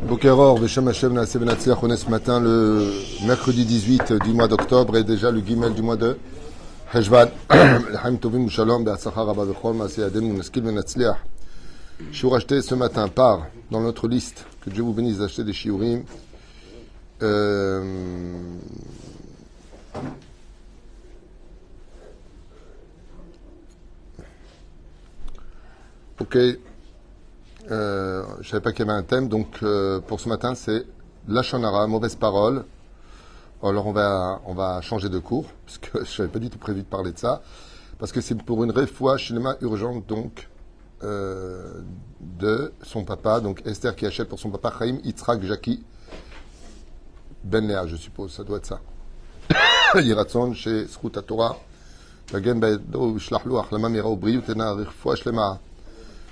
Bokeror, Beshem Hashem Naaseh Benatzliach, on est ce matin le mercredi 18 du mois d'octobre et déjà le Gimel du mois de Heshvan. L'Haim Tovim Shalom, Be'atzachar Rabba Vechol, Maaseh Adem, Naskil Benatzliach. Shiur acheté ce matin par, dans notre liste, que Dieu vous bénisse d'acheter des shiurim. Ok. Je ne savais pas qu'il y avait un thème, donc pour ce matin, c'est Lashon Hara, mauvaise parole. Alors on va changer de cours, parce que je n'avais pas du tout prévu de parler de ça, parce que c'est pour une réfoua shlema urgente, donc, de son papa, donc Esther qui achète pour son papa Chaim Yitzhak Jackie Ben Léa, je suppose, ça doit être ça. Yiratson chez Zchut HaTorah, Vagen Be'edo Shlachlu Achlama Mira Ubriyut Ena Réfoua Shlema.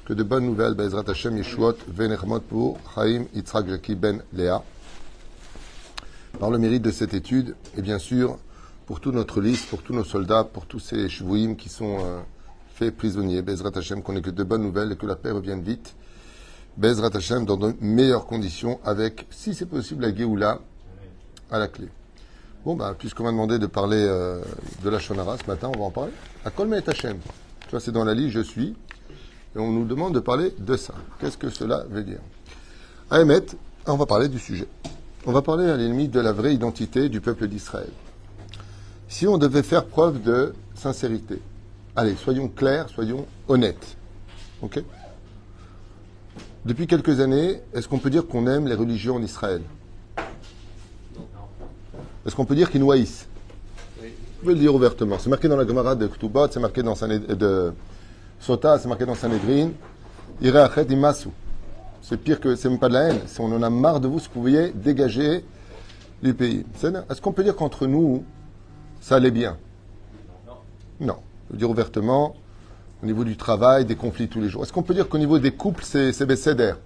Que de bonnes nouvelles, Be'ezrat Hashem Yeshuot Ve'nechmot pour Chaim Yitzhak Jackie Ben Léa. Par le mérite de cette étude, et bien sûr, pour toute notre liste, pour tous nos soldats, pour tous ces shvouim qui sont faits prisonniers, Be'ezrat Hashem, qu'on ait que de bonnes nouvelles et que la paix revienne vite. Be'ezrat Hashem dans de meilleures conditions, avec, si c'est possible, la Géoula à la clé. Bon, puisqu'on m'a demandé de parler de la Shonara ce matin, on va en parler. À Kol Me'et Hashem. Tu vois, c'est dans la liste, je suis. Et on nous demande de parler de ça. Qu'est-ce que cela veut dire? À Emet, on va parler du sujet. On va parler à l'ennemi de la vraie identité du peuple d'Israël. Si on devait faire preuve de sincérité, allez, soyons clairs, soyons honnêtes. Ok? Depuis quelques années, est-ce qu'on peut dire qu'on aime les religions en Israël? Est-ce qu'on peut dire qu'ils nous haïssent? Vous pouvez le dire ouvertement. C'est marqué dans la Gemara de Ktubot, c'est marqué dans de Sota, c'est marqué dans Sanhedrin. Ireachet imasu. C'est pire que, c'est même pas de la haine. C'est on en a marre de vous, si vous pouviez dégager du pays. Est-ce qu'on peut dire qu'entre nous, ça allait bien? Non. Je veux dire ouvertement, au niveau du travail, des conflits tous les jours. Est-ce qu'on peut dire qu'au niveau des couples, c'est bécédère?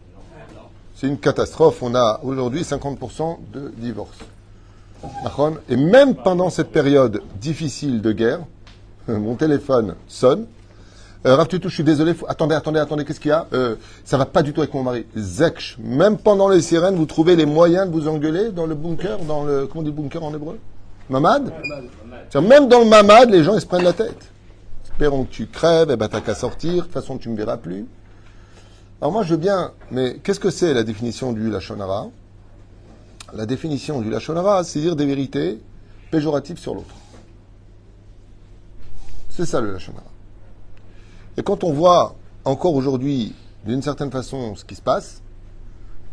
C'est une catastrophe. On a aujourd'hui 50% de divorces. Et même pendant cette période difficile de guerre, mon téléphone sonne. Rav Tutu, je suis désolé. Attendez, qu'est-ce qu'il y a? Ça va pas du tout avec mon mari. Zekch, même pendant les sirènes, vous trouvez les moyens de vous engueuler dans le bunker, comment on dit bunker en hébreu? Mamad? Même dans le mamad, les gens, ils se prennent la tête. Espérons que tu crèves, t'as qu'à sortir, de toute façon, tu me verras plus. Alors moi, je veux bien, mais qu'est-ce que c'est la définition du Lashon Hara? La définition du Lashon Hara, c'est dire des vérités péjoratives sur l'autre. C'est ça le Lashon Hara. Et quand on voit encore aujourd'hui, d'une certaine façon, ce qui se passe,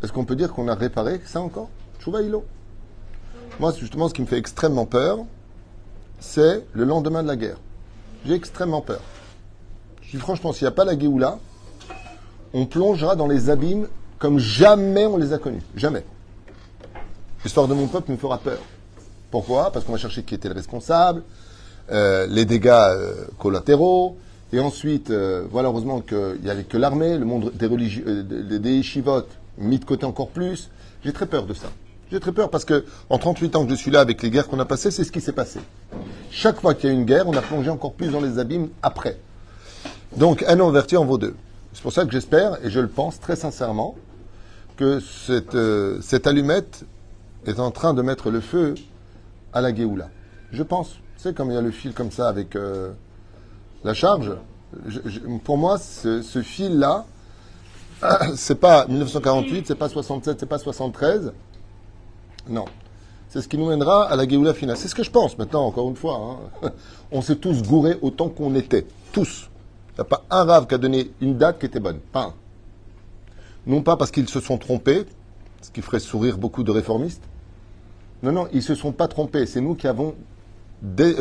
est-ce qu'on peut dire qu'on a réparé ça encore? Chouva Hilo. Moi, justement, ce qui me fait extrêmement peur, c'est le lendemain de la guerre. J'ai extrêmement peur. Je dis franchement, s'il n'y a pas la Géoula, on plongera dans les abîmes comme jamais on les a connus. Jamais. L'histoire de mon peuple me fera peur. Pourquoi? Parce qu'on va chercher qui était le responsable, les dégâts collatéraux. Et ensuite, voilà, heureusement qu'il n'y avait que l'armée, le monde des religieux, des yeshivot, mis de côté encore plus. J'ai très peur de ça. J'ai très peur parce que, en 38 ans que je suis là avec les guerres qu'on a passées, c'est ce qui s'est passé. Chaque fois qu'il y a une guerre, on a plongé encore plus dans les abîmes après. Donc, un an vertu en vaut deux. C'est pour ça que j'espère, et je le pense très sincèrement, que cette allumette est en train de mettre le feu à la Géoula. Je pense. C'est comme il y a le fil comme ça avec la charge. Pour moi, ce fil-là, c'est pas 1948, c'est pas 67, c'est pas 73. Non. C'est ce qui nous mènera à la Géoula finale. C'est ce que je pense maintenant, encore une fois. On s'est tous gourés autant qu'on était. Tous. Il n'y a pas un rave qui a donné une date qui était bonne. Pas un. Non pas parce qu'ils se sont trompés, ce qui ferait sourire beaucoup de réformistes. Non, ils ne se sont pas trompés. C'est nous qui avons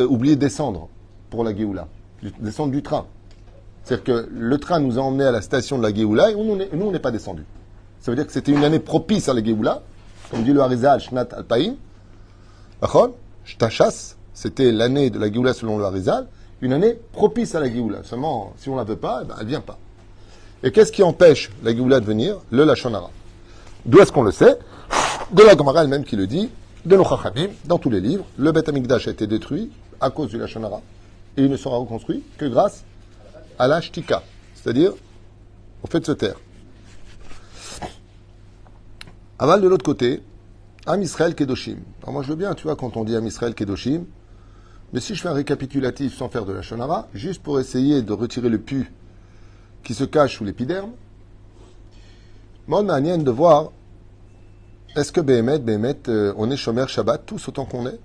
oublié de descendre pour la Géoula. Descendre du train. C'est-à-dire que le train nous a emmenés à la station de la Géoula et nous, on n'est pas descendus. Ça veut dire que c'était une année propice à la Géoula. Comme dit le Harizal, Shnat Alpaïm. Shtachas, c'était l'année de la Géoula selon le Harizal. Une année propice à la Géoula. Seulement, si on ne la veut pas, elle ne vient pas. Et qu'est-ce qui empêche la Géoula de venir? Le Lashon Hara. D'où est-ce qu'on le sait? De la Gemara elle-même qui le dit, de nos Chachamim, dans tous les livres. Le Beth Amikdash a été détruit à cause du Lashon Hara. Et il ne sera reconstruit que grâce à la shtika, c'est-à-dire au fait de se taire. Aval de l'autre côté, Am Israël Kedoshim. Alors moi je veux bien, tu vois, quand on dit Am Israël Kedoshim, mais si je fais un récapitulatif sans faire de la shonara, juste pour essayer de retirer le pu qui se cache sous l'épiderme, moi on a de voir, est-ce que Béhémet, on est Shomer Shabbat tous autant qu'on est?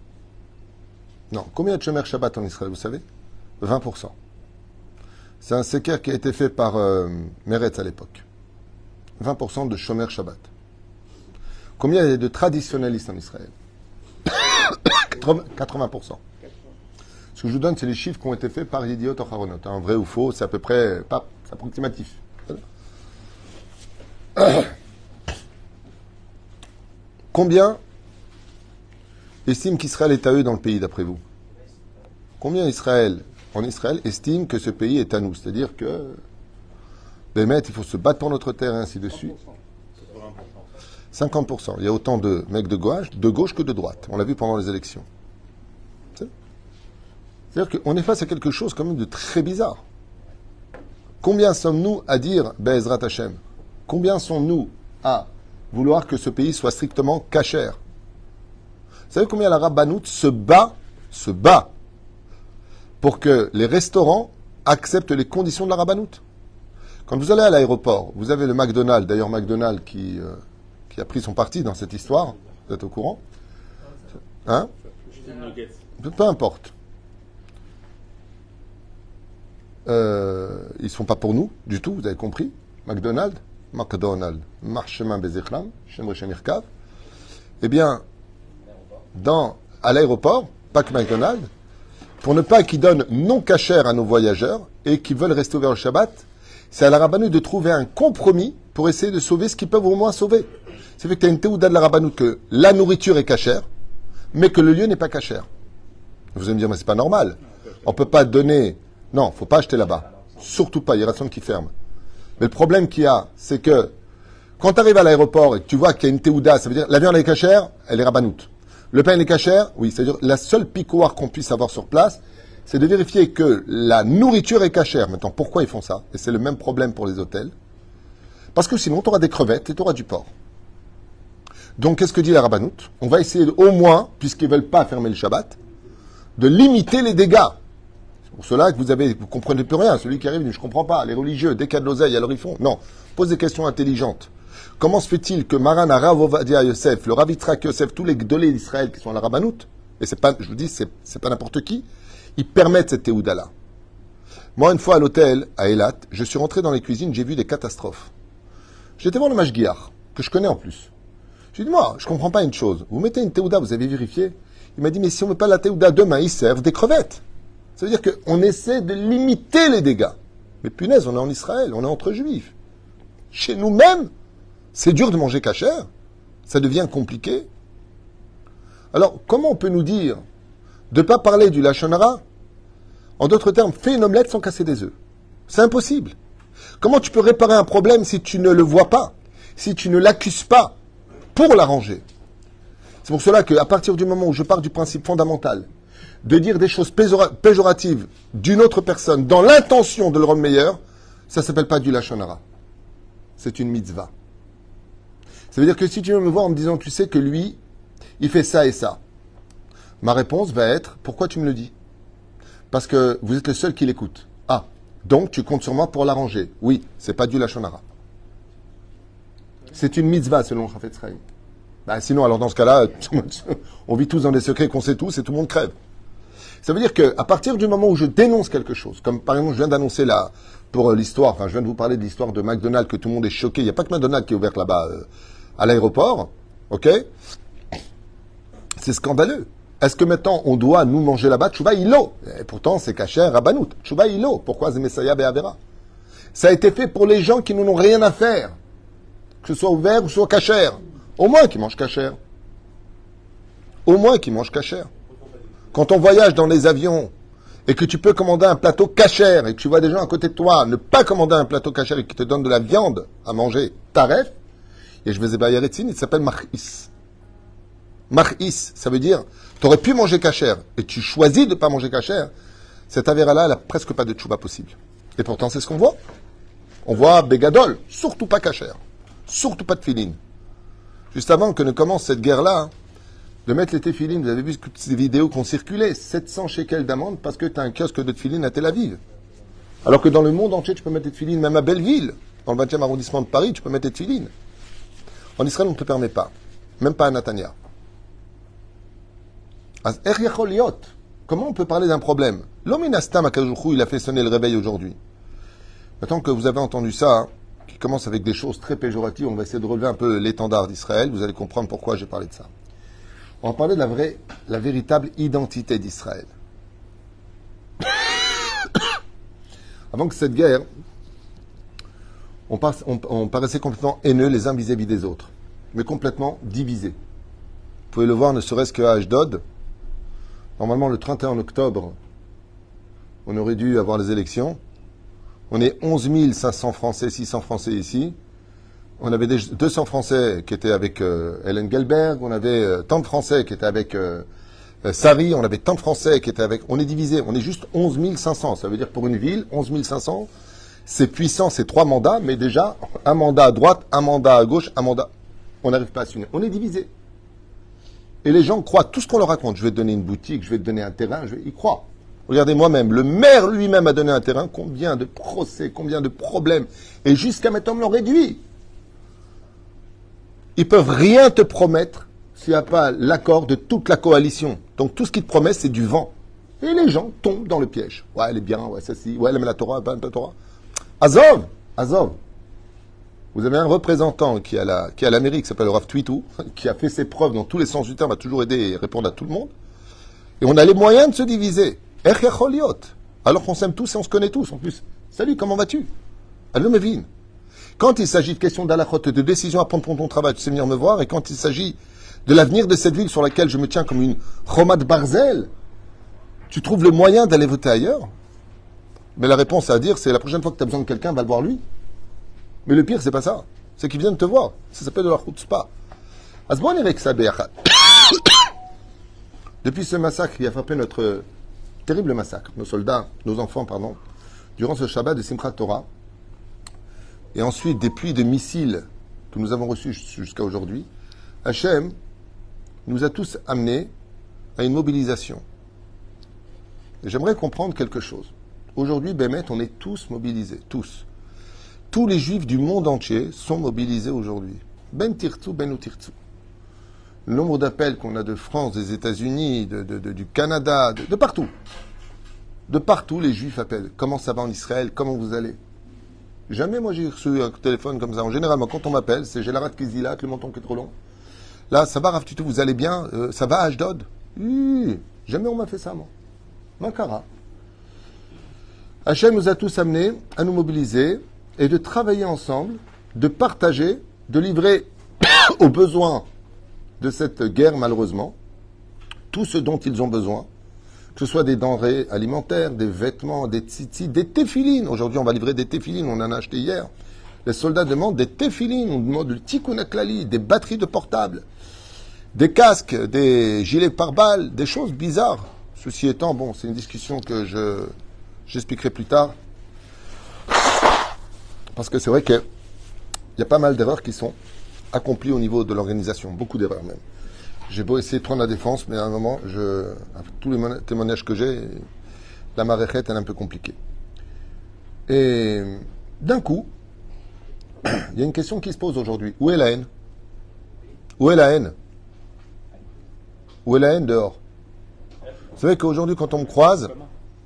Non. Combien de Shomer Shabbat en Israël, vous savez? 20%. C'est un séquer qui a été fait par Meretz à l'époque. 20% de Shomer Shabbat. Combien il y a de traditionnalistes en Israël? 80%. Ce que je vous donne, c'est les chiffres qui ont été faits par Yediot Acharonot. Vrai ou faux, c'est à peu près c'est approximatif. Combien estiment qu'Israël est à eux dans le pays, d'après vous? Combien en Israël, estime que ce pays est à nous? C'est-à-dire que, il faut se battre pour notre terre et ainsi de suite. 50%. Il y a autant de mecs de gauche que de droite. On l'a vu pendant les élections. C'est-à-dire qu'on est face à quelque chose quand même de très bizarre. Combien sommes-nous à dire Be'ezrat Hashem? Combien sommes-nous à vouloir que ce pays soit strictement kasher? Vous savez combien la Rabbanout se bat pour que les restaurants acceptent les conditions de la Rabbanout? Quand vous allez à l'aéroport, vous avez le McDonald's, d'ailleurs McDonald's qui a pris son parti dans cette histoire, vous êtes au courant? Hein? Peu importe. Ils ne sont pas pour nous, du tout, vous avez compris. McDonald's, Marchemin Bezichlam, Shemre Shemirkav. Eh bien, à l'aéroport, pas que McDonald's, pour ne pas qu'ils donnent non cachère à nos voyageurs et qui veulent rester ouverts au Shabbat, c'est à la Rabbanout de trouver un compromis pour essayer de sauver ce qu'ils peuvent au moins sauver. C'est fait que tu as une théouda de la Rabbanout que la nourriture est cachère, mais que le lieu n'est pas cachère. Vous allez me dire, mais c'est pas normal. On peut pas donner... Non, faut pas acheter là-bas. Surtout pas, il y a personne qui ferme. Mais le problème qu'il y a, c'est que quand tu arrives à l'aéroport et que tu vois qu'il y a une théouda, ça veut dire la viande est cachère, elle est rabbanoute. Le pain est cachère, oui, c'est-à-dire la seule picoire qu'on puisse avoir sur place, c'est de vérifier que la nourriture est cachère. Maintenant, pourquoi ils font ça? Et c'est le même problème pour les hôtels. Parce que sinon, tu auras des crevettes et tu auras du porc. Donc, qu'est-ce que dit la rabbanoute? On va essayer au moins, puisqu'ils ne veulent pas fermer le Shabbat, de limiter les dégâts. C'est pour cela que vous comprenez plus rien. Celui qui arrive dit, je comprends pas. Les religieux, dès qu'il y a de l'oseille, alors ils font. Non. Pose des questions intelligentes. Comment se fait-il que Maran Rav Ovadia Yosef, le Rav Yitzhak Yosef, tous les gdolés d'Israël qui sont à la rabbanoute, et c'est pas, je vous dis, c'est pas n'importe qui, ils permettent cette théouda-là. Moi, une fois à l'hôtel, à Eilat, je suis rentré dans les cuisines, j'ai vu des catastrophes. J'étais voir le Mashgiach, que je connais en plus. J'ai dit, moi, je comprends pas une chose. Vous mettez une théouda, vous avez vérifié? Il m'a dit, mais si on met pas la théouda demain, ils servent des crevettes. Ça veut dire qu'on essaie de limiter les dégâts. Mais punaise, on est en Israël, on est entre juifs. Chez nous-mêmes, c'est dur de manger cachère. Ça devient compliqué. Alors, comment on peut nous dire de ne pas parler du Lachon Hara? En d'autres termes, fais une omelette sans casser des œufs. C'est impossible. Comment tu peux réparer un problème si tu ne le vois pas, si tu ne l'accuses pas pour l'arranger? C'est pour cela qu'à partir du moment où je pars du principe fondamental de dire des choses péjoratives d'une autre personne dans l'intention de le rendre meilleur, ça ne s'appelle pas du Lachon Hara. C'est une mitzvah. Ça veut dire que si tu viens me voir en me disant, tu sais que lui, il fait ça et ça, ma réponse va être, pourquoi tu me le dis? Parce que vous êtes le seul qui l'écoute. Ah, donc tu comptes sur moi pour l'arranger. Oui, c'est pas du Lachon Hara. C'est une mitzvah selon Chafetz Chaim. Bah, sinon, alors dans ce cas-là, on vit tous dans des secrets qu'on sait tous et tout le monde crève. Ça veut dire qu'à partir du moment où je dénonce quelque chose, comme par exemple je viens d'annoncer là, pour l'histoire, enfin je viens de vous parler de l'histoire de McDonald's, que tout le monde est choqué, il n'y a pas que McDonald's qui est ouvert là-bas à l'aéroport, ok? C'est scandaleux. Est-ce que maintenant on doit nous manger là-bas Tchouba Ilo? Et pourtant c'est kasher Rabbanout. Tchouba Ilo. Pourquoi Zemessaya Be'avera? Ça a été fait pour les gens qui n'en ont rien à faire. Que ce soit ouvert ou soit kasher. Au moins qu'ils mangent kasher. Au moins qu'ils mangent kasher. Quand on voyage dans les avions et que tu peux commander un plateau kasher et que tu vois des gens à côté de toi ne pas commander un plateau kasher et qui te donnent de la viande à manger, taref, et je vais zébayaretzin, il s'appelle mar'is. Mar'is, ça veut dire, tu aurais pu manger kasher et tu choisis de ne pas manger kasher, cette avéra-là, elle n'a presque pas de tchouba possible. Et pourtant, c'est ce qu'on voit. On voit Begadol, surtout pas kasher, surtout pas de filine. Juste avant que ne commence cette guerre-là, hein, de mettre les téfilines, vous avez vu ces vidéos qui ont circulé, 700 shekels d'amende parce que tu as un kiosque de téfilines à Tel Aviv. Alors que dans le monde entier, tu peux mettre des téfilines, même à Belleville, dans le 20e arrondissement de Paris, tu peux mettre des téfilines. En Israël, on ne te permet pas. Même pas à Natania. Comment on peut parler d'un problème? L'Ominastam à Kajoukhu, il a fait sonner le réveil aujourd'hui. Maintenant que vous avez entendu ça, hein, qui commence avec des choses très péjoratives, on va essayer de relever un peu l'étendard d'Israël. Vous allez comprendre pourquoi j'ai parlé de ça. On va parler de la véritable identité d'Israël. Avant que cette guerre, on paraissait complètement haineux les uns vis-à-vis des autres, mais complètement divisés. Vous pouvez le voir ne serait-ce qu'à Ashdod. Normalement, le 31 octobre, on aurait dû avoir les élections. On est 11 500 Français, 600 Français ici. On avait 200 Français qui étaient avec Hélène Gelberg. On avait tant de Français qui étaient avec Sari. On avait tant de Français qui étaient avec... On est divisé. On est juste 11 500. Ça veut dire pour une ville, 11 500. C'est puissant, c'est 3 mandats. Mais déjà, un mandat à droite, un mandat à gauche, un mandat... On n'arrive pas à s'unir. On est divisé. Et les gens croient tout ce qu'on leur raconte. Je vais te donner une boutique, je vais te donner un terrain. Ils croient. Regardez moi-même, le maire lui-même a donné un terrain, combien de procès, combien de problèmes. Et jusqu'à maintenant, on l'ont réduit. Ils peuvent rien te promettre s'il n'y a pas l'accord de toute la coalition. Donc tout ce qu'ils te promettent, c'est du vent. Et les gens tombent dans le piège. Ouais, elle est bien, ouais, ça si, ouais, elle aime la Torah, pas la Torah. Azov. Vous avez un représentant qui est à l'Amérique, qui s'appelle Rav Twitou, qui a fait ses preuves dans tous les sens du terme, a toujours aidé et répondre à tout le monde. Et on a les moyens de se diviser. Alors qu'on s'aime tous et on se connaît tous en plus. Salut, comment vas-tu? Allô, Mevin. Quand il s'agit de questions d'halachot, de décisions à prendre pour ton travail, tu sais venir me voir. Et quand il s'agit de l'avenir de cette ville sur laquelle je me tiens comme une Chomat Barzel, tu trouves le moyen d'aller voter ailleurs? Mais la réponse à dire, c'est la prochaine fois que tu as besoin de quelqu'un, va le voir lui. Mais le pire, c'est pas ça. C'est qu'il vient de te voir. Ça s'appelle de la chutzpah. Asbon avec ça, depuis ce massacre qui a frappé notre terrible massacre, nos soldats, nos enfants, pardon, durant ce Shabbat de Simchat Torah, et ensuite des pluies de missiles que nous avons reçus jusqu'à aujourd'hui, Hachem nous a tous amenés à une mobilisation. Et j'aimerais comprendre quelque chose. Aujourd'hui, Bémet, on est tous mobilisés, tous. Tous les juifs du monde entier sont mobilisés aujourd'hui. Ben tirtu, ben ou tirtu. Le nombre d'appels qu'on a de France, des États-Unis, du Canada, de partout. De partout, les Juifs appellent. Comment ça va en Israël? Comment vous allez? Jamais moi j'ai reçu un téléphone comme ça. En général, quand on m'appelle, c'est j'ai la rate qui se dilate, le menton qui est trop long. Là, ça va, Rav Tutu, vous allez bien? Ça va, Ashdod? Jamais on m'a fait ça, moi. Mankara. Hachem nous a tous amenés à nous mobiliser et de travailler ensemble, de partager, de livrer aux besoins de cette guerre, malheureusement, tout ce dont ils ont besoin, que ce soit des denrées alimentaires, des vêtements, des tzitzit, des téfilines. Aujourd'hui, on va livrer des téfilines, on en a acheté hier. Les soldats demandent des téfilines, on demande du tikkun haklali, des batteries de portables, des casques, des gilets pare-balles, des choses bizarres. Ceci étant, bon, c'est une discussion que j'expliquerai plus tard. Parce que c'est vrai qu'il y a pas mal d'erreurs qui sont accomplies au niveau de l'organisation, beaucoup d'erreurs même. J'ai beau essayer de prendre la défense, mais à un moment, avec tous les témoignages que j'ai, la maréchette, elle est un peu compliquée. Et d'un coup, il y a une question qui se pose aujourd'hui. Où est la haine? Où est la haine? Où est la haine dehors? Vous savez qu'aujourd'hui, quand on me croise,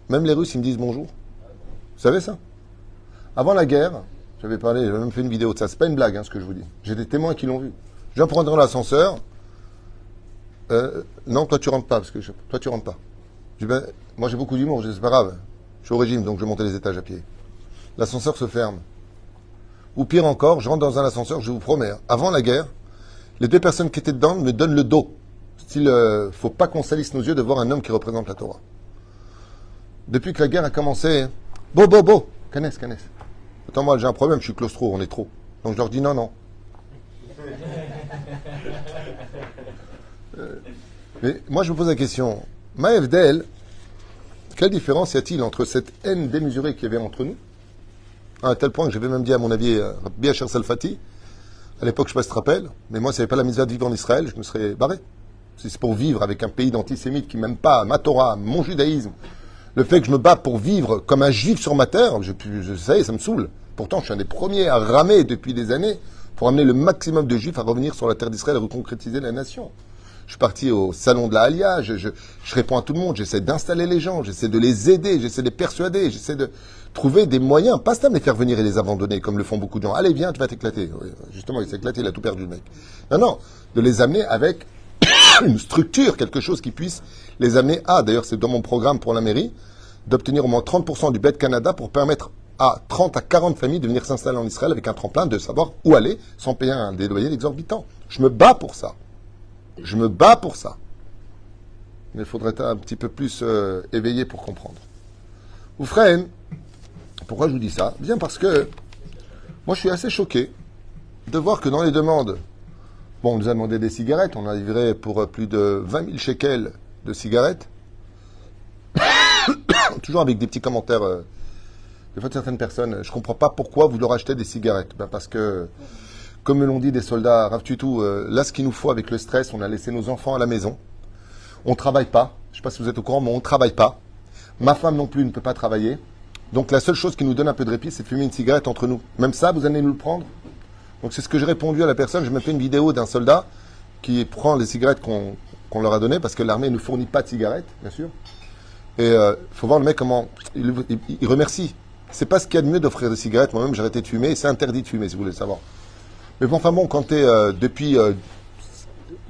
même les Russes, ils me disent bonjour. Vous savez ça? Avant la guerre, j'avais même fait une vidéo de ça. C'est pas une blague, hein, ce que je vous dis. J'ai des témoins qui l'ont vu. Je viens prendre dans l'ascenseur. Non, toi tu rentres pas, parce que toi tu rentres pas. Je dis, ben, moi j'ai beaucoup d'humour, c'est pas grave. Je suis au régime, donc je vais monter les étages à pied. L'ascenseur se ferme. Ou pire encore, je rentre dans un ascenseur, je vous promets, avant la guerre, les 2 personnes qui étaient dedans me donnent le dos. Style, faut pas qu'on salisse nos yeux de voir un homme qui représente la Torah. Depuis que la guerre a commencé, Canes. Attends, moi j'ai un problème, je suis claustro, on est trop. Donc je leur dis non. Mais moi je me pose la question, Maëvdel, quelle différence y a-t-il entre cette haine démesurée qu'il y avait entre nous, à tel point que j'avais même dit à mon avis Rabbi Asher Salfati, À l'époque, je ne sais pas si tu te rappelles, mais moi, s'il n'y avait pas la mitzvah de vivre en Israël, je me serais barré. Si c'est pour vivre avec un pays d'antisémites qui m'aime pas, ma Torah, mon judaïsme, le fait que je me bats pour vivre comme un juif sur ma terre, je sais, ça me saoule. Pourtant, je suis un des premiers à ramer depuis des années pour amener le maximum de juifs à revenir sur la terre d'Israël et reconcrétiser la nation. Je suis parti au salon de la Halia, je réponds à tout le monde, j'essaie d'installer les gens, j'essaie de les aider, j'essaie de les persuader, j'essaie de trouver des moyens, pas ça me les faire venir et les abandonner comme le font beaucoup de gens. Allez, viens, tu vas t'éclater. Oui, justement, il s'est éclaté, il a tout perdu le mec. Non, de les amener avec une structure, quelque chose qui puisse les amener à, d'ailleurs c'est dans mon programme pour la mairie, d'obtenir au moins 30% du Bet Canada pour permettre à 30 à 40 familles de venir s'installer en Israël avec un tremplin, de savoir où aller sans payer des loyers exorbitants. Je me bats pour ça. Je me bats pour ça. Mais il faudrait être un petit peu plus éveillé pour comprendre. Ou frère, pourquoi je vous dis ça? Bien parce que moi je suis assez choqué de voir que dans les demandes, bon, on nous a demandé des cigarettes, on a livré pour plus de 20 000 shekels de cigarettes, toujours avec des petits commentaires. Des fois de certaines personnes, je ne comprends pas pourquoi vous leur achetez des cigarettes. Ben parce que, comme me l'ont dit des soldats, Rav Tutu, là ce qu'il nous faut avec le stress, on a laissé nos enfants à la maison. On ne travaille pas. Je ne sais pas si vous êtes au courant, mais on ne travaille pas. Ma femme non plus ne peut pas travailler. Donc la seule chose qui nous donne un peu de répit, c'est de fumer une cigarette entre nous. Même ça, vous allez nous le prendre? Donc c'est ce que j'ai répondu à la personne. Je me fais une vidéo d'un soldat qui prend les cigarettes qu'on leur a données, parce que l'armée ne fournit pas de cigarettes, bien sûr. Et il faut voir le mec comment il remercie. C'est pas ce qu'il y a de mieux d'offrir des cigarettes. Moi-même, j'ai arrêté de fumer. C'est interdit de fumer, si vous voulez le savoir. Mais bon, enfin bon, quand tu es depuis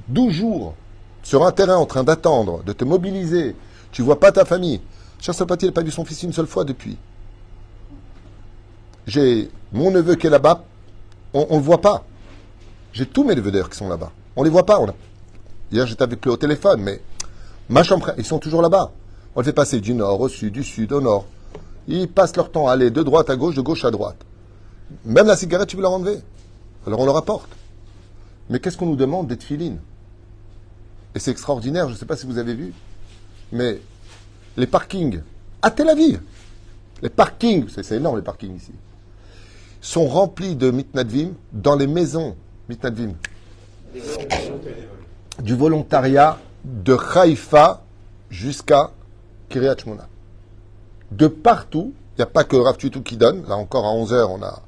12 jours sur un terrain en train d'attendre, de te mobiliser, tu vois pas ta famille. Cher Salpati, il n'a pas vu son fils une seule fois depuis. J'ai mon neveu qui est là-bas. On ne le voit pas. J'ai tous mes neveux d'ailleurs qui sont là-bas. On les voit pas. Hier, j'étais avec eux au téléphone, mais ma chambre, ils sont toujours là-bas. On les fait passer du nord au sud, du sud au nord. Ils passent leur temps à aller de droite à gauche, de gauche à droite. Même la cigarette, tu veux leur enlever. Alors on leur apporte. Mais qu'est-ce qu'on nous demande d'être filine? Et c'est extraordinaire, je ne sais pas si vous avez vu, mais les parkings à Tel Aviv, les parkings, c'est énorme les parkings ici, sont remplis de mitnadvim dans les maisons mitnadvim du volontariat de Haïfa jusqu'à Kiryat Shmona. De partout, il n'y a pas que Rav Tutu qui donne. Là encore, à 11h, on a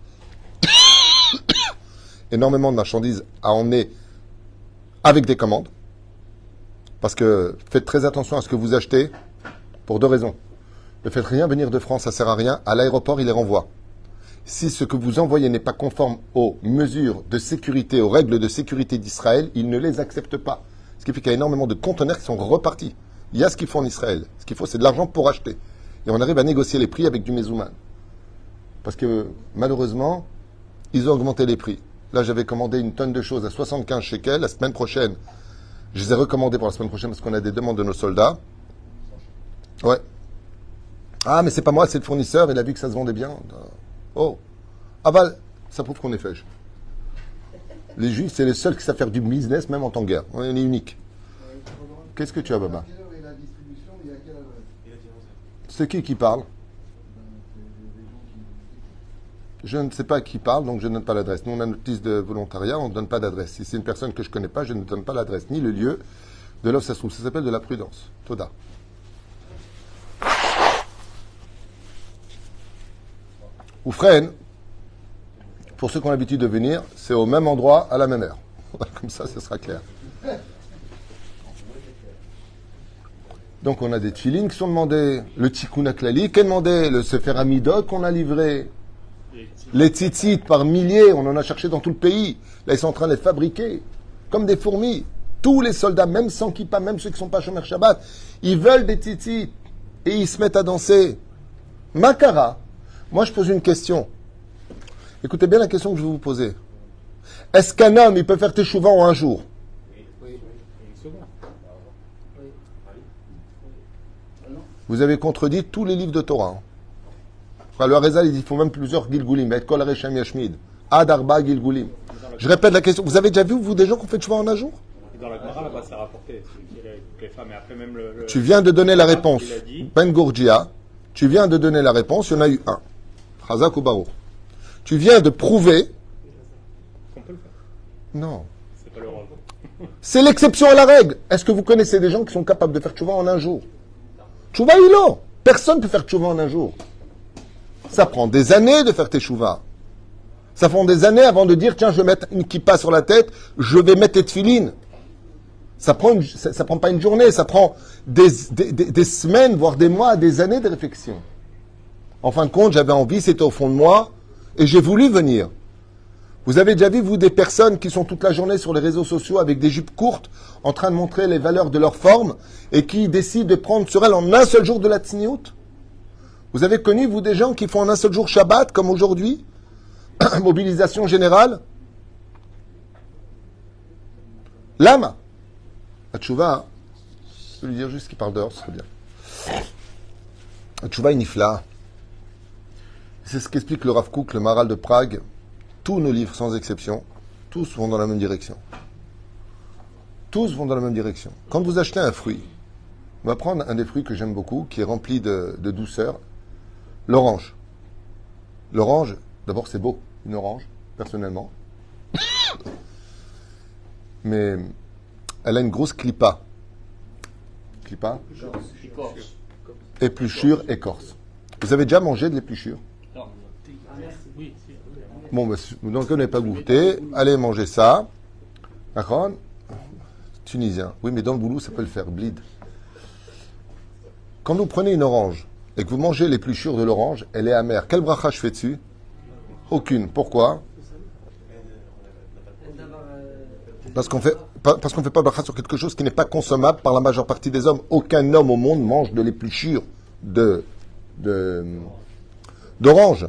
énormément de marchandises à emmener avec des commandes. Parce que faites très attention à ce que vous achetez pour deux raisons. Ne faites rien venir de France, ça ne sert à rien. À l'aéroport, il les renvoie. Si ce que vous envoyez n'est pas conforme aux mesures de sécurité, aux règles de sécurité d'Israël, il ne les accepte pas. Ce qui fait qu'il y a énormément de conteneurs qui sont repartis. Il y a ce qu'il faut en Israël. Ce qu'il faut, c'est de l'argent pour acheter. Et on arrive à négocier les prix avec du mezouman. Parce que, malheureusement, ils ont augmenté les prix. Là, j'avais commandé une tonne de choses à 75 shekels. La semaine prochaine, je les ai recommandés pour la semaine prochaine parce qu'on a des demandes de nos soldats. Ouais. Ah, mais c'est pas moi, c'est le fournisseur. Il a vu que ça se vendait bien. Oh. Ah bah, ça prouve qu'on est fèche. Les Juifs, c'est les seuls qui savent faire du business, même en temps de guerre. On est unique. Qu'est-ce que tu as, Baba? C'est qui parle? Je ne sais pas qui parle, donc je ne donne pas l'adresse. Nous, on a notre liste de volontariat, on ne donne pas d'adresse. Si c'est une personne que je ne connais pas, je ne donne pas l'adresse, ni le lieu de là où ça se trouve. Ça s'appelle de la prudence. Toda. Ou Fren, pour ceux qui ont l'habitude de venir, c'est au même endroit, à la même heure. Comme ça, ce sera clair. Donc on a des tfilines qui sont demandés, le tikkun haklali qui est demandé, le sefer hamidot qu'on a livré, les tzitzit par milliers, on en a cherché dans tout le pays. Là, ils sont en train de les fabriquer, comme des fourmis. Tous les soldats, même sans kippa, même ceux qui ne sont pas Shomer Shabbat, ils veulent des tzitzit et ils se mettent à danser. Makara, moi je pose une question. Écoutez bien la question que je vais vous poser. Est-ce qu'un homme, il peut faire teshuva en un jour? Vous avez contredit tous les livres de Torah. Enfin, le Harizal, il dit qu'il faut même plusieurs Gilgulim. Kol Reshem Yashmid. Ad Arba Gilgulim. Je répète la question. Vous avez déjà vu, vous, des gens qui ont fait teshuva en un jour? Dans la Gemara, là-bas, c'est rapporté. Les femmes, et après même Tu viens de donner la réponse. Ben Gourgia, tu viens de donner la réponse, il y en a eu un. Chazak ou Baruch. Tu viens de prouver Non. C'est pas le rôle. C'est l'exception à la règle. Est-ce que vous connaissez des gens qui sont capables de faire tchouva en un jour? Tchouva ilo. Personne ne peut faire tchouva en un jour. Ça prend des années de faire tes tchouva. Ça prend des années avant de dire, tiens, je vais mettre une kippa sur la tête, je vais mettre tes tefilines. Ça prend pas une journée, ça prend des semaines, voire des mois, des années de réflexion. En fin de compte, j'avais envie, c'était au fond de moi, et j'ai voulu venir. Vous avez déjà vu, vous, des personnes qui sont toute la journée sur les réseaux sociaux avec des jupes courtes, en train de montrer les valeurs de leur forme, et qui décident de prendre sur elles en un seul jour de la tsniout? Vous avez connu, vous, des gens qui font en un seul jour Shabbat, comme aujourd'hui? Mobilisation générale? Lama. La tchouva, je peux lui dire juste qu'il parle dehors, ce serait bien. La tchouva est nifla. C'est ce qu'explique le Rav Kook, le Maharal de Prague. Tous nos livres, sans exception, tous vont dans la même direction. Tous vont dans la même direction. Quand vous achetez un fruit, on va prendre un des fruits que j'aime beaucoup, qui est rempli de douceur, l'orange. L'orange, d'abord c'est beau, une orange, personnellement. Mais elle a une grosse clipa. Clipa? Épluchure, écorce. Vous avez déjà mangé de l'épluchure? Bon, donc vous n'avez pas goûté, allez manger ça. D'accord? Tunisien. Oui, mais dans le boulot, ça peut le faire, bleed. Quand vous prenez une orange et que vous mangez l'épluchure de l'orange, elle est amère. Quelle bracha je fais dessus? Aucune. Pourquoi? Parce qu'on fait pas bracha sur quelque chose qui n'est pas consommable par la majeure partie des hommes. Aucun homme au monde mange de l'épluchure d'orange.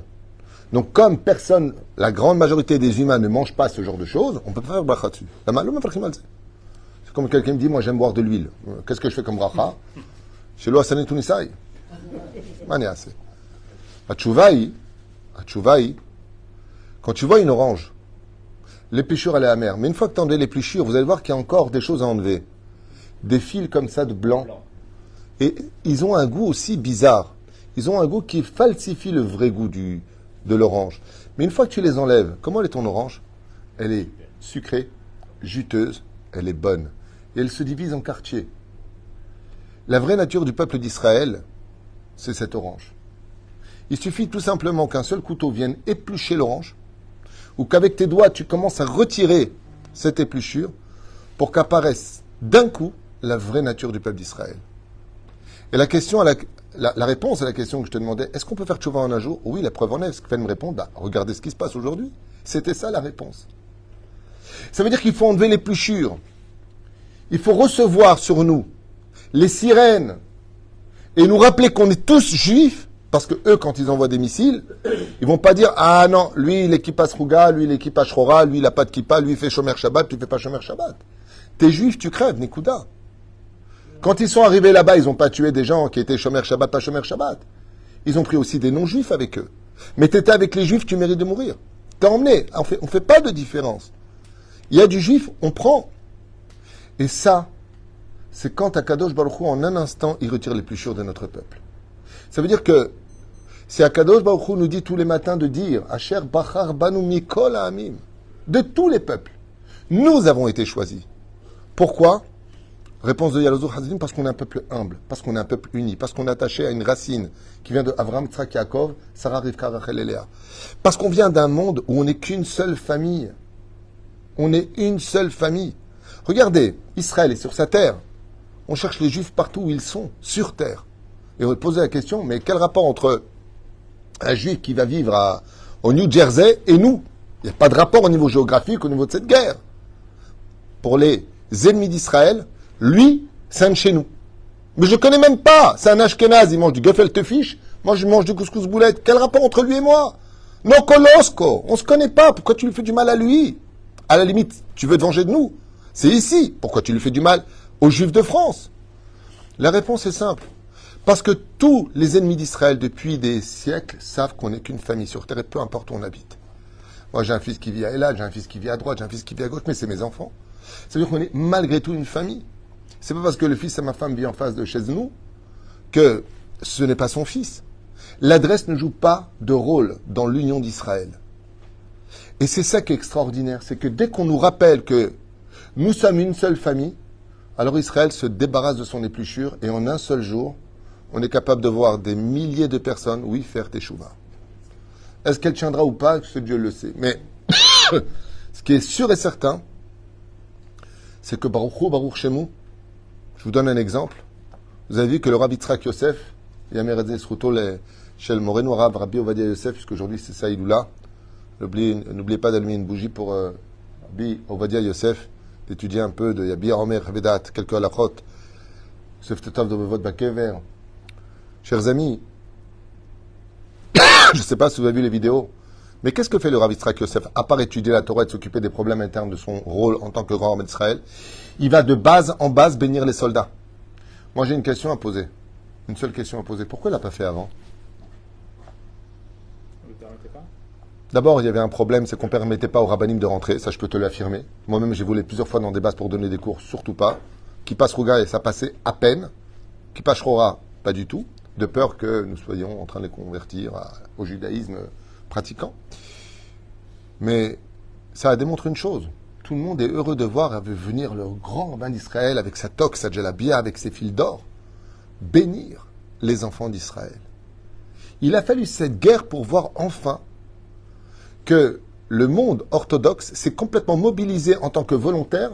Donc, comme personne, la grande majorité des humains ne mangent pas ce genre de choses, on ne peut pas faire bracha dessus. C'est comme quelqu'un me dit, moi j'aime boire de l'huile. Qu'est-ce que je fais comme bracha? Chez lui, Hassané Tunisai. Atchouvaï, quand tu vois une orange, l'épluchure elle est amère. Mais une fois que tu enlèves l'épluchure, vous allez voir qu'il y a encore des choses à enlever. Des fils comme ça de blanc. Et ils ont un goût aussi bizarre. Ils ont un goût qui falsifie le vrai goût de l'orange. Mais une fois que tu les enlèves, comment elle est ton orange? Elle est sucrée, juteuse, elle est bonne. Et elle se divise en quartiers. La vraie nature du peuple d'Israël, c'est cette orange. Il suffit tout simplement qu'un seul couteau vienne éplucher l'orange, ou qu'avec tes doigts, tu commences à retirer cette épluchure pour qu'apparaisse d'un coup la vraie nature du peuple d'Israël. Et la question, la réponse à la question que je te demandais, est-ce qu'on peut faire tchouva en un jour? Oui, la preuve en est. Ce que fait me répondre, regardez ce qui se passe aujourd'hui. C'était ça la réponse. Ça veut dire qu'il faut enlever l'épluchure. Il faut recevoir sur nous les sirènes et nous rappeler qu'on est tous juifs, parce que eux, quand ils envoient des missiles, ils vont pas dire, ah non, lui, il est kippa sruga, lui, il est kippa shrora, lui, il a pas de kippa, lui, il fait shomer Shabbat, tu fais pas shomer Shabbat. T'es juif, tu crèves, Nikuda. Quand ils sont arrivés là-bas, ils n'ont pas tué des gens qui étaient shomer Shabbat, pas shomer Shabbat. Ils ont pris aussi des non-juifs avec eux. Mais t'étais avec les juifs, tu mérites de mourir. T'es emmené. On fait pas de différence. Il y a du juif, on prend. Et ça, c'est quand Akadosh Baruch Hu, en un instant, il retire l'épluchure de notre peuple. Ça veut dire que si Akadosh Baruch Hu nous dit tous les matins de dire Asher Bachar Banu Mikol Ha'amim, de tous les peuples, nous avons été choisis. Pourquoi? Réponse de Yalozur Hazim, parce qu'on est un peuple humble, parce qu'on est un peuple uni, parce qu'on est attaché à une racine qui vient de Avraham, Tzrak, Yaakov, Sarah, Rivka, Rachel et Léa. Parce qu'on vient d'un monde où on n'est qu'une seule famille. On est une seule famille. Regardez, Israël est sur sa terre. On cherche les Juifs partout où ils sont, sur terre. Et on va poser la question, mais quel rapport entre un Juif qui va vivre au New Jersey et nous? Il n'y a pas de rapport au niveau géographique, au niveau de cette guerre. Pour les ennemis d'Israël, lui, c'est un de chez nous. Mais je ne connais même pas. C'est un Ashkenaz, il mange du gefilte fish. Moi, je mange du couscous boulette. Quel rapport entre lui et moi? Non, Kolosko. On ne se connaît pas. Pourquoi tu lui fais du mal à lui? À la limite, tu veux te venger de nous. C'est ici. Pourquoi tu lui fais du mal aux Juifs de France? La réponse est simple. Parce que tous les ennemis d'Israël, depuis des siècles, savent qu'on n'est qu'une famille sur terre, et peu importe où on habite. Moi, j'ai un fils qui vit à Elad, j'ai un fils qui vit à droite, j'ai un fils qui vit à gauche, mais c'est mes enfants. Ça veut dire qu'on est malgré tout une famille. C'est pas parce que le fils de ma femme vit en face de chez nous que ce n'est pas son fils. L'adresse ne joue pas de rôle dans l'union d'Israël. Et c'est ça qui est extraordinaire, c'est que dès qu'on nous rappelle que nous sommes une seule famille, alors Israël se débarrasse de son épluchure et en un seul jour, on est capable de voir des milliers de personnes, oui, faire teshuva. Est-ce qu'elle tiendra ou pas? Ce Dieu le sait. Mais ce qui est sûr et certain, c'est que Baruch Shemu, je vous donne un exemple. Vous avez vu que le Rav Yitzhak Yosef, Yameradze Sruto, chez le Moreno Rav Rabbi Ovadia Yosef, puisqu'aujourd'hui c'est ça Iloula, n'oubliez pas d'allumer une bougie pour Rabbi Ovadia Yosef, d'étudier un peu de Yabi Omer Vedat, quelques halachot, Yosef Tetov de Vovot Bakever. Chers amis, je ne sais pas si vous avez vu les vidéos, mais qu'est-ce que fait le Rav Yitzhak Yosef? À part étudier la Torah et de s'occuper des problèmes internes de son rôle en tant que grand homme d'Israël, il va de base en base bénir les soldats. Moi, j'ai une question à poser. Une seule question à poser. Pourquoi il ne l'a pas fait avant? Vous ne permettez pas? D'abord, il y avait un problème, c'est qu'on ne permettait pas aux rabbinim de rentrer. Ça, je peux te l'affirmer. Moi-même, j'ai voulu plusieurs fois dans des bases pour donner des cours, surtout pas. Qui passe Rouga et ça passait à peine. Qui passe Rora, pas du tout. De peur que nous soyons en train de les convertir au judaïsme pratiquant. Mais ça a démontré une chose. Tout le monde est heureux de voir venir le grand rabbin d'Israël avec sa toque, sa djellabia, avec ses fils d'or, bénir les enfants d'Israël. Il a fallu cette guerre pour voir enfin que le monde orthodoxe s'est complètement mobilisé en tant que volontaire.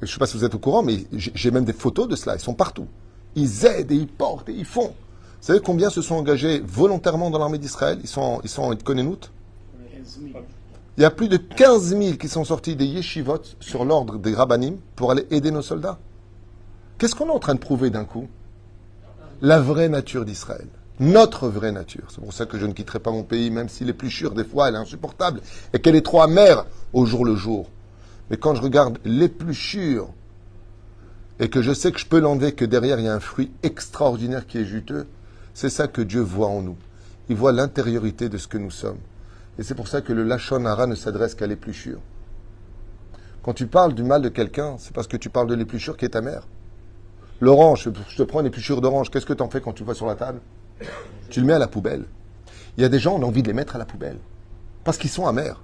Je ne sais pas si vous êtes au courant, mais j'ai même des photos de cela. Ils sont partout. Ils aident et ils portent et ils font. Vous savez combien se sont engagés volontairement dans l'armée d'Israël? Ils sont en Itkonenout. Il y a plus de 15 000 qui sont sortis des yeshivot sur l'ordre des rabbanim pour aller aider nos soldats. Qu'est-ce qu'on est en train de prouver d'un coup? La vraie nature d'Israël. Notre vraie nature. C'est pour ça que je ne quitterai pas mon pays, même si l'épluchure, des fois, elle est insupportable et qu'elle est trop amère au jour le jour. Mais quand je regarde l'épluchure et que je sais que je peux l'enlever, que derrière il y a un fruit extraordinaire qui est juteux, c'est ça que Dieu voit en nous. Il voit l'intériorité de ce que nous sommes. Et c'est pour ça que le Lachon Hara ne s'adresse qu'à l'épluchure. Quand tu parles du mal de quelqu'un, c'est parce que tu parles de l'épluchure qui est ta mère. L'orange, je te prends une épluchure d'orange, qu'est-ce que tu en fais quand tu le vois sur la table? Tu le mets à la poubelle. Il y a des gens, on a envie de les mettre à la poubelle. Parce qu'ils sont amers.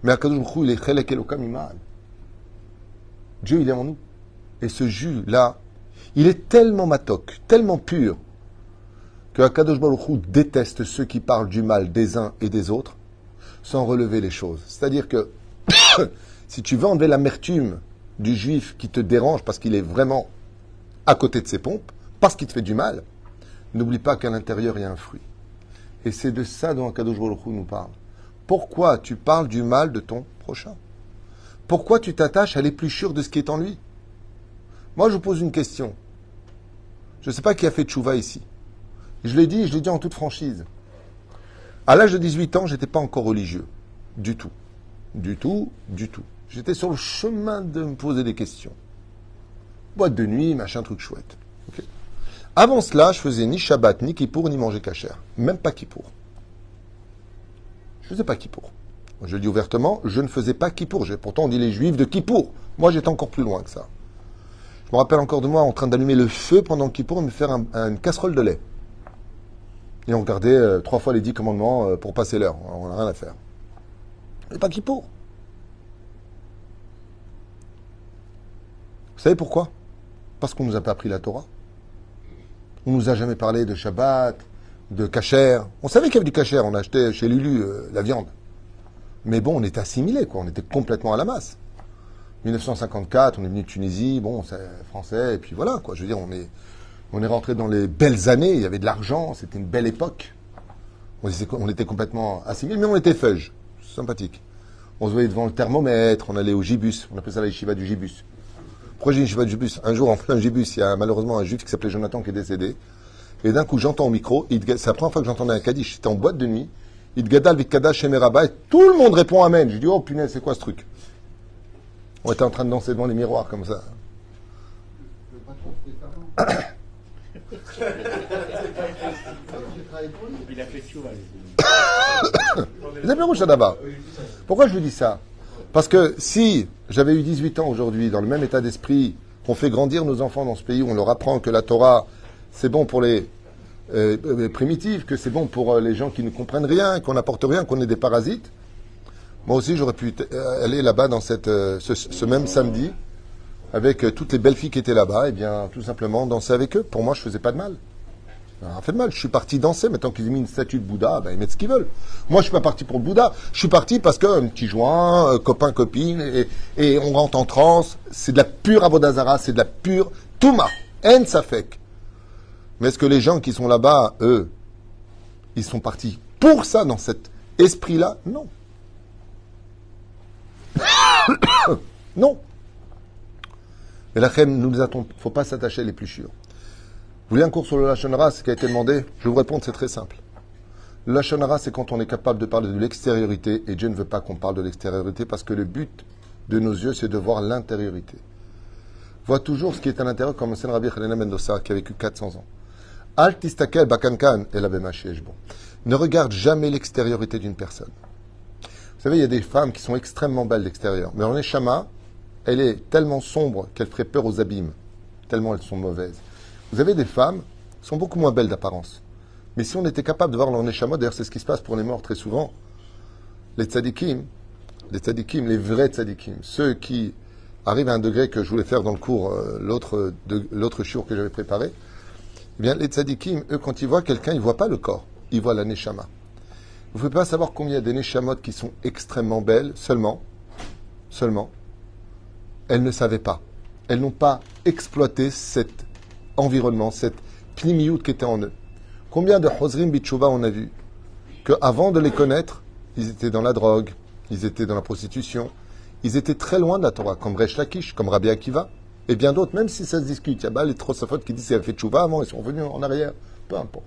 Mais Akadosh Baruch Hu, il est Chelek Elokam Imal. Dieu, il est en nous. Et ce jus-là, il est tellement matok, tellement pur, que Akadosh Baruch Hu déteste ceux qui parlent du mal des uns et des autres sans relever les choses. C'est-à-dire que si tu veux enlever l'amertume du juif qui te dérange parce qu'il est vraiment à côté de ses pompes, parce qu'il te fait du mal, n'oublie pas qu'à l'intérieur il y a un fruit. Et c'est de ça dont Akadosh Baruch Hu nous parle. Pourquoi tu parles du mal de ton prochain? Pourquoi tu t'attaches à l'épluchure de ce qui est en lui? Moi je vous pose une question. Je ne sais pas qui a fait tchouva ici. Je l'ai dit en toute franchise. À l'âge de 18 ans, je n'étais pas encore religieux. Du tout. Du tout, du tout. J'étais sur le chemin de me poser des questions. Boîte de nuit, machin, truc chouette. Okay. Avant cela, je faisais ni Shabbat, ni Kippour, ni manger cachère. Même pas Kippour. Je faisais pas Kippour. Je le dis ouvertement, je ne faisais pas Kippour. Pourtant, on dit les Juifs de Kippour. Moi, j'étais encore plus loin que ça. Je me rappelle encore de moi en train d'allumer le feu pendant Kippour et me faire une casserole de lait. Et on regardait 3 fois les 10 commandements pour passer l'heure. On n'a rien à faire. Mais pas Kippour. Vous savez pourquoi? Parce qu'on ne nous a pas appris la Torah. On ne nous a jamais parlé de Shabbat, de kasher. On savait qu'il y avait du kasher. On achetait chez Lulu la viande. Mais bon, on était assimilés, quoi. On était complètement à la masse. 1954, on est venu de Tunisie. Bon, c'est français. Et puis voilà, quoi. Je veux dire, on est rentré dans les belles années, il y avait de l'argent, c'était une belle époque. On était complètement assimilés, mais on était feuge, sympathique. On se voyait devant le thermomètre, on allait au gibus, on appelait ça la yeshiva du gibus. Pourquoi j'ai une yeshiva du gibus? Un jour, en plein gibus, il y a malheureusement un juif qui s'appelait Jonathan qui est décédé. Et d'un coup, j'entends au micro, c'est la première fois que j'entendais un kaddish, c'était en boîte de nuit, Idgadal Vikada Shemeraba, et tout le monde répond Amen. J'ai dit, oh punaise, c'est quoi ce truc? On était en train de danser devant les miroirs comme ça. Il a fait tchouva. Vous avez rouge là-bas. Pourquoi je vous dis ça? Parce que si j'avais eu 18 ans aujourd'hui, dans le même état d'esprit, qu'on fait grandir nos enfants dans ce pays, où on leur apprend que la Torah, c'est bon pour les primitifs, que c'est bon pour les gens qui ne comprennent rien, qu'on n'apporte rien, qu'on est des parasites, Moi aussi, j'aurais pu aller là-bas dans ce même samedi, avec toutes les belles filles qui étaient là-bas, et bien, tout simplement danser avec eux. Pour moi, je faisais pas de mal. Ça fait de mal. Je suis parti danser. Maintenant qu'ils ont mis une statue de Bouddha, ben, ils mettent ce qu'ils veulent. Moi, je suis pas parti pour le Bouddha. Je suis parti parce que un petit joint, copain, copine, et on rentre en transe. C'est de la pure Avodazara, c'est de la pure Touma. En Safek. Mais est-ce que les gens qui sont là-bas, eux, ils sont partis pour ça, dans cet esprit-là? Non. Non. Et la reine, nous attendons. Il ne faut pas s'attacher à l'épluchure. Vous voulez un cours sur le Lachon Hara, ce qui a été demandé? Je vais vous répondre, c'est très simple. Le Lachon Hara, c'est quand on est capable de parler de l'extériorité, et Dieu ne veut pas qu'on parle de l'extériorité, parce que le but de nos yeux, c'est de voir l'intériorité. Vois toujours ce qui est à l'intérieur, comme le Rabbi Hanina Mendoza, qui a vécu 400 ans. Al tistakel bakankan et la bon. Ne regarde jamais l'extériorité d'une personne. Vous savez, il y a des femmes qui sont extrêmement belles d'extérieur, mais en Neshama, elle est tellement sombre qu'elle ferait peur aux abîmes, tellement elles sont mauvaises. Vous avez des femmes qui sont beaucoup moins belles d'apparence. Mais si on était capable de voir leur Neshama, d'ailleurs c'est ce qui se passe pour les morts très souvent, les tzadikim, les vrais tzadikim, ceux qui arrivent à un degré que je voulais faire dans le cours, l'autre shiur que j'avais préparé, eh bien les tzadikim, eux, quand ils voient quelqu'un, ils ne voient pas le corps, ils voient la Neshama. Vous ne pouvez pas savoir combien il y a des Neshamot qui sont extrêmement belles, seulement, elles ne savaient pas. Elles n'ont pas exploité cet environnement, cette pnimiout qui était en eux. Combien de Hozrim Bitchouva on a vu qu'avant de les connaître, ils étaient dans la drogue, ils étaient dans la prostitution, ils étaient très loin de la Torah, comme Resh Lakish, comme Rabbi Akiva, et bien d'autres, même si ça se discute. Il y a les Trosafot qui disent qu'ils avaient fait Tchouva avant, ils sont revenus en arrière, peu importe.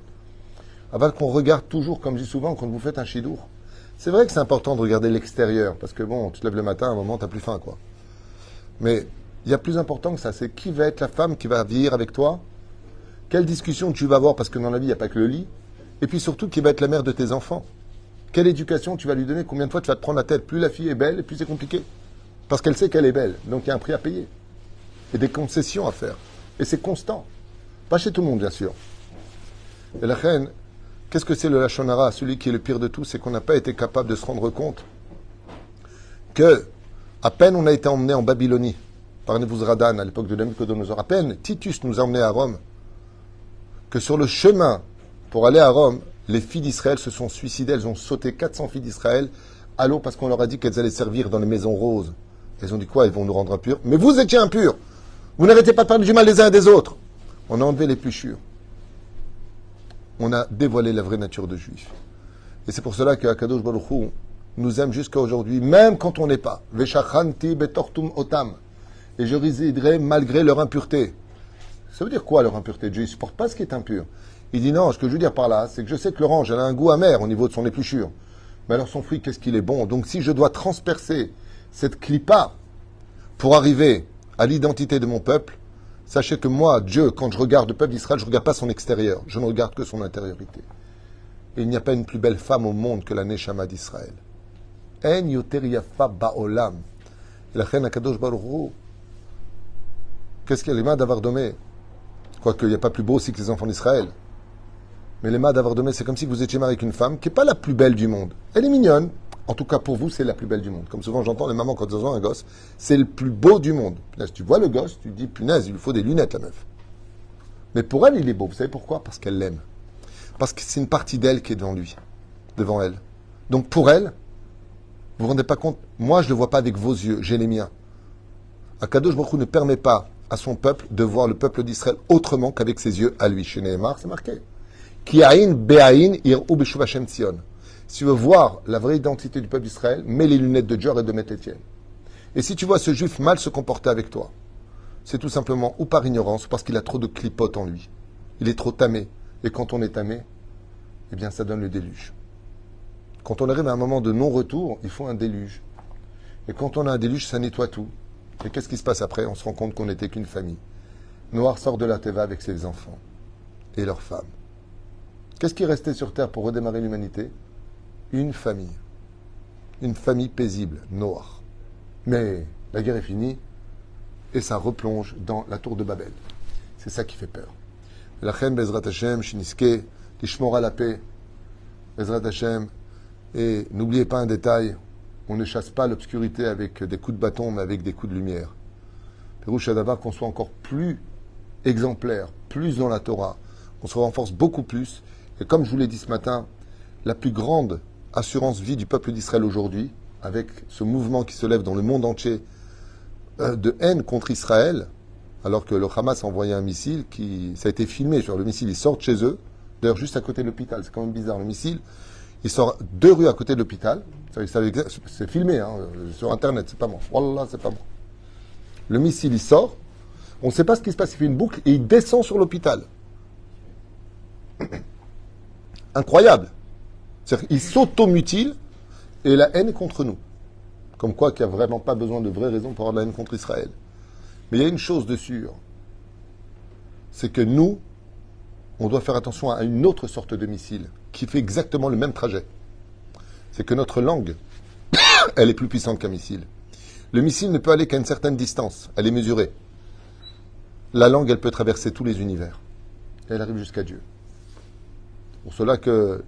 Avant qu'on regarde toujours, comme je dis souvent, quand vous faites un chidour. C'est vrai que c'est important de regarder l'extérieur, parce que bon, tu te lèves le matin, à un moment, tu n'as plus faim, quoi. Mais il y a plus important que ça, c'est qui va être la femme qui va vivre avec toi, quelle discussion tu vas avoir, parce que dans la vie, il n'y a pas que le lit, et puis surtout, qui va être la mère de tes enfants. Quelle éducation tu vas lui donner, combien de fois tu vas te prendre la tête. Plus la fille est belle, et plus c'est compliqué. Parce qu'elle sait qu'elle est belle, donc il y a un prix à payer. Et des concessions à faire. Et c'est constant. Pas chez tout le monde, bien sûr. Et la reine, qu'est-ce que c'est le Lachon Hara? Celui qui est le pire de tout, c'est qu'on n'a pas été capable de se rendre compte que, à peine on a été emmené en Babylonie, par Nebuzaradan, à l'époque de Nabucodonosor, à peine Titus nous a emmenés à Rome, que sur le chemin pour aller à Rome, les filles d'Israël se sont suicidées, elles ont sauté 400 filles d'Israël à l'eau parce qu'on leur a dit qu'elles allaient servir dans les maisons roses. Elles ont dit quoi? Ils vont nous rendre impurs. Mais vous étiez impurs. Vous n'arrêtez pas de parler du mal les uns et des autres. On a enlevé les pluchures. On a dévoilé la vraie nature de juif. Et c'est pour cela que Akadosh Baruch Hu nous aime jusqu'à aujourd'hui, même quand on n'est pas. Veshachanti betortum otam. Et je résiderai malgré leur impureté. Ça veut dire quoi leur impureté? Dieu ne supporte pas ce qui est impur. Il dit non, ce que je veux dire par là, c'est que je sais que l'orange, elle a un goût amer au niveau de son épluchure. Mais alors son fruit, qu'est-ce qu'il est bon? Donc si je dois transpercer cette clipa pour arriver à l'identité de mon peuple, sachez que moi, Dieu, quand je regarde le peuple d'Israël, je ne regarde pas son extérieur, je ne regarde que son intériorité. Et il n'y a pas une plus belle femme au monde que la Neshama d'Israël. En yoter yafa ba'olam. Et la reine Akadosh Baruch Hu, qu'est-ce qu'il y a les mains d'avoir domé? Quoique il n'y a pas plus beau aussi que les enfants d'Israël. Mais les mains d'avoir domé, c'est comme si vous étiez marié avec une femme qui n'est pas la plus belle du monde. Elle est mignonne. En tout cas, pour vous, c'est la plus belle du monde. Comme souvent, j'entends les mamans quand elles ont un gosse, c'est le plus beau du monde. Punaise, tu vois le gosse, tu te dis, punaise, il lui faut des lunettes, la meuf. Mais pour elle, il est beau. Vous savez pourquoi? Parce qu'elle l'aime. Parce que c'est une partie d'elle qui est devant lui, devant elle. Donc pour elle, vous ne vous rendez pas compte, moi, je ne le vois pas avec vos yeux, j'ai les miens. Akadosh Baruch Hu ne permet pas à son peuple de voir le peuple d'Israël autrement qu'avec ses yeux à lui. Chez Nehemar, c'est marqué. Ki'ain be'ain ir'u b'shuv Hashem Tzion. Si tu veux voir la vraie identité du peuple d'Israël, mets les lunettes de Dior et de Maître Étienne. Et si tu vois ce juif mal se comporter avec toi, c'est tout simplement ou par ignorance ou parce qu'il a trop de clipotes en lui. Il est trop tamé. Et quand on est tamé, eh bien ça donne le déluge. Quand on arrive à un moment de non-retour, il faut un déluge. Et quand on a un déluge, ça nettoie tout. Et qu'est-ce qui se passe après? On se rend compte qu'on n'était qu'une famille. Noir sort de la Teva avec ses enfants et leurs femmes. Qu'est-ce qui restait sur terre pour redémarrer l'humanité? Une famille. Une famille paisible, Noir. Mais la guerre est finie et ça replonge dans la tour de Babel. C'est ça qui fait peur. La Chem Bezrat Hashem, Shiniske, Tishmora la paix, Bezrat Hashem. Et n'oubliez pas un détail, on ne chasse pas l'obscurité avec des coups de bâton, mais avec des coups de lumière. PéroucheAdavar, qu'on soit encore plus exemplaire, plus dans la Torah, qu'on se renforce beaucoup plus. Et comme je vous l'ai dit ce matin, la plus grande assurance vie du peuple d'Israël aujourd'hui, avec ce mouvement qui se lève dans le monde entier de haine contre Israël, alors que le Hamas a envoyé un missile ça a été filmé, genre le missile il sort de chez eux, d'ailleurs juste à côté de l'hôpital, c'est quand même bizarre, le missile il sort 2 rues à côté de l'hôpital, c'est filmé hein, sur internet, c'est pas moi, wallah c'est pas moi. Le missile il sort, on ne sait pas ce qui se passe, il fait une boucle et il descend sur l'hôpital. Incroyable. C'est-à-dire qu'il s'automutile et la haine est contre nous. Comme quoi qu'il n'y a vraiment pas besoin de vraies raisons pour avoir de la haine contre Israël. Mais il y a une chose de sûre, c'est que nous, on doit faire attention à une autre sorte de missile qui fait exactement le même trajet. C'est que notre langue, elle est plus puissante qu'un missile. Le missile ne peut aller qu'à une certaine distance, elle est mesurée. La langue, elle peut traverser tous les univers. Et elle arrive jusqu'à Dieu. Pour cela que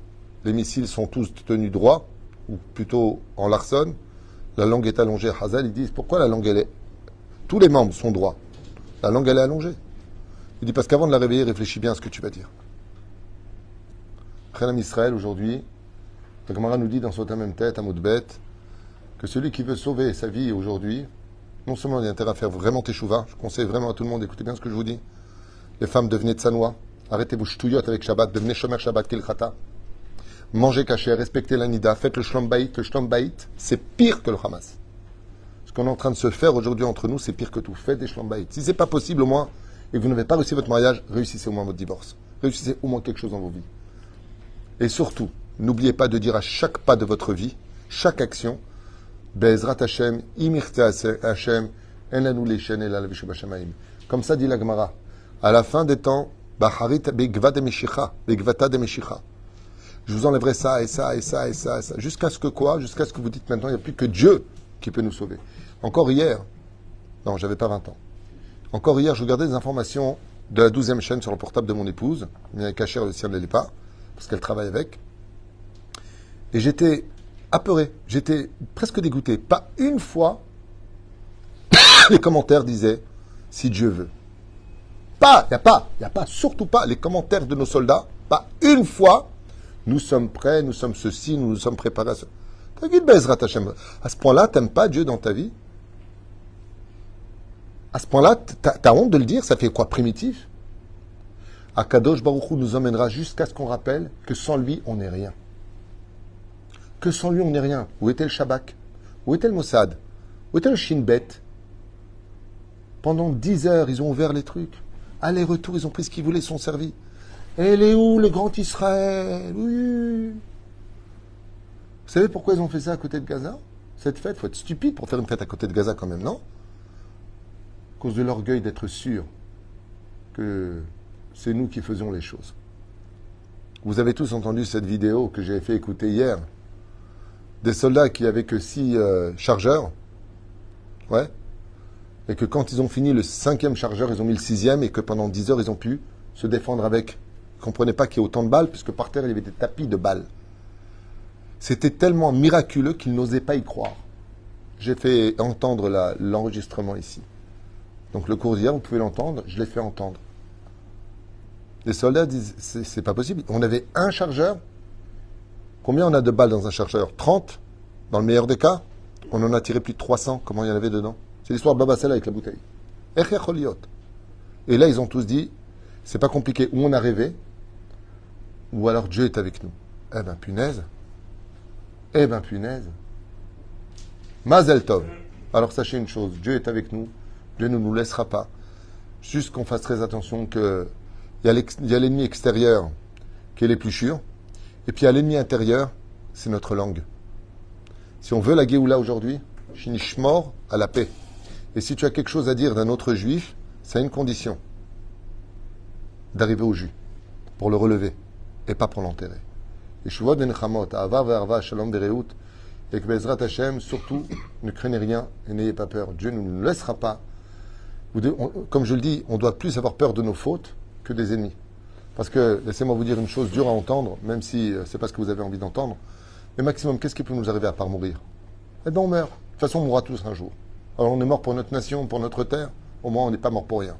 les missiles sont tous tenus droits, ou plutôt en Larson, la langue est allongée. Hazal, ils disent, pourquoi la langue, elle est... Tous les membres sont droits. La langue, elle est allongée. Il dit, parce qu'avant de la réveiller, réfléchis bien à ce que tu vas dire. Khalam Israël, aujourd'hui, la Gemara nous dit dans son même tête, à Moudbet, que celui qui veut sauver sa vie aujourd'hui, non seulement il y a intérêt à faire vraiment teshuva, je conseille vraiment à tout le monde, écoutez bien ce que je vous dis. Les femmes, devenez tsanoua, arrêtez vos ch'touillottes avec Shabbat, devenez shomer Shabbat kilchata. Mangez caché, respectez la nida, faites le shlom bayit. Le shlom bayit, c'est pire que le Hamas. Ce qu'on est en train de se faire aujourd'hui entre nous, c'est pire que tout. Faites des shlom bayit. Si c'est pas possible, au moins, et que vous n'avez pas réussi votre mariage, réussissez au moins votre divorce. Réussissez au moins quelque chose dans vos vies. Et surtout, n'oubliez pas de dire à chaque pas de votre vie, chaque action, Be'ezrat Hashem, imirte Hashem, enanu leishen elal vishu b'shamayim. Comme ça dit la Gemara. À la fin des temps, Baharit be'gva de Meshicha, be'gvata de Meshicha. Je vous enlèverai ça et ça et ça et ça et ça. Jusqu'à ce que quoi? Jusqu'à ce que vous dites maintenant, il n'y a plus que Dieu qui peut nous sauver. Encore hier, non, j'avais pas 20 ans. Encore hier, je regardais des informations de la 12e chaîne sur le portable de mon épouse. Il y a un cachet, le sien ne l'est pas, parce qu'elle travaille avec. Et j'étais apeuré, j'étais presque dégoûté. Pas une fois, les commentaires disaient « si Dieu veut ». Il n'y a pas, surtout pas les commentaires de nos soldats. Pas une fois, nous sommes prêts, nous sommes ceci, nous nous sommes préparés à ce. À ce point-là, t'aimes pas Dieu dans ta vie? À ce point-là, t'as honte de le dire? Ça fait quoi, primitif? Akadosh Baruch Hu nous emmènera jusqu'à ce qu'on rappelle que sans lui, on n'est rien. Que sans lui, on n'est rien. Où était le Shabak? Où était le Mossad? Où était le Shin Bet? Pendant 10 heures, ils ont ouvert les trucs. Aller-retour, ils ont pris ce qu'ils voulaient, ils sont servis. Et elle est où, le grand Israël? Oui. Vous savez pourquoi ils ont fait ça à côté de Gaza? Cette fête, il faut être stupide pour faire une fête à côté de Gaza quand même, non? À cause de l'orgueil d'être sûr que c'est nous qui faisons les choses. Vous avez tous entendu cette vidéo que j'ai fait écouter hier. Des soldats qui avaient que 6 chargeurs. Ouais. Et que quand ils ont fini le 5e chargeur, ils ont mis le 6e et que pendant 10 heures, ils ont pu se défendre avec. Ils ne comprenaient pas qu'il y ait autant de balles, puisque par terre, il y avait des tapis de balles. C'était tellement miraculeux qu'ils n'osaient pas y croire. J'ai fait entendre l'enregistrement ici. Donc le cours d'hier, vous pouvez l'entendre, je l'ai fait entendre. Les soldats disent, c'est pas possible. On avait un chargeur. Combien on a de balles dans un chargeur? 30, dans le meilleur des cas. On en a tiré plus de 300. Comment il y en avait dedans? C'est l'histoire de Baba Sela avec la bouteille. Et là, ils ont tous dit, c'est pas compliqué. Ou on a rêvé, ou alors Dieu est avec nous. Eh ben, punaise. Eh ben, punaise. Mazel Tov. Alors, sachez une chose, Dieu est avec nous. Dieu ne nous laissera pas. Juste qu'on fasse très attention que il y a l'ennemi extérieur qui est l'épluchure. Et puis, il y a l'ennemi intérieur, c'est notre langue. Si on veut la Géoula aujourd'hui, Shinishmor à la paix. Et si tu as quelque chose à dire d'un autre juif, ça a une condition. D'arriver au jus. Pour le relever. Et pas pour l'enterrer. Et Shuvot ben Chamot, Ava ve'arva, Shalom bereut. Et que Bezrat Hashem, surtout, ne craignez rien et n'ayez pas peur. Dieu ne nous laissera pas. Comme je le dis, on doit plus avoir peur de nos fautes que des ennemis. Parce que, laissez-moi vous dire une chose dure à entendre, même si c'est pas ce que vous avez envie d'entendre. Mais maximum, qu'est-ce qui peut nous arriver à part mourir? Et donc on meurt. De toute façon, on mourra tous un jour. Alors on est mort pour notre nation, pour notre terre. Au moins, on n'est pas mort pour rien.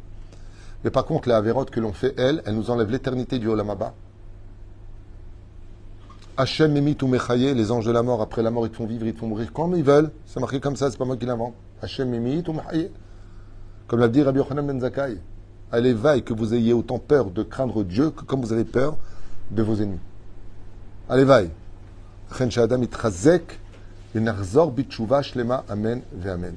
Mais par contre, la avérote que l'on fait, elle nous enlève l'éternité du Olam Haba. Hachem Emit ou Mechaye, les anges de la mort, après la mort, ils te font vivre, ils te font mourir comme ils veulent. C'est marqué comme ça, c'est pas moi qui l'invente. Hachem Emit ou Mechaye. Comme l'a dit Rabbi Yochanan ben Zakkai. Allez, vaille que vous ayez autant peur de craindre Dieu que comme vous avez peur de vos ennemis. Allez, vaille. Chen Shadam itchazek, v'nachzor b'tshuva shlema, amen ve'amen.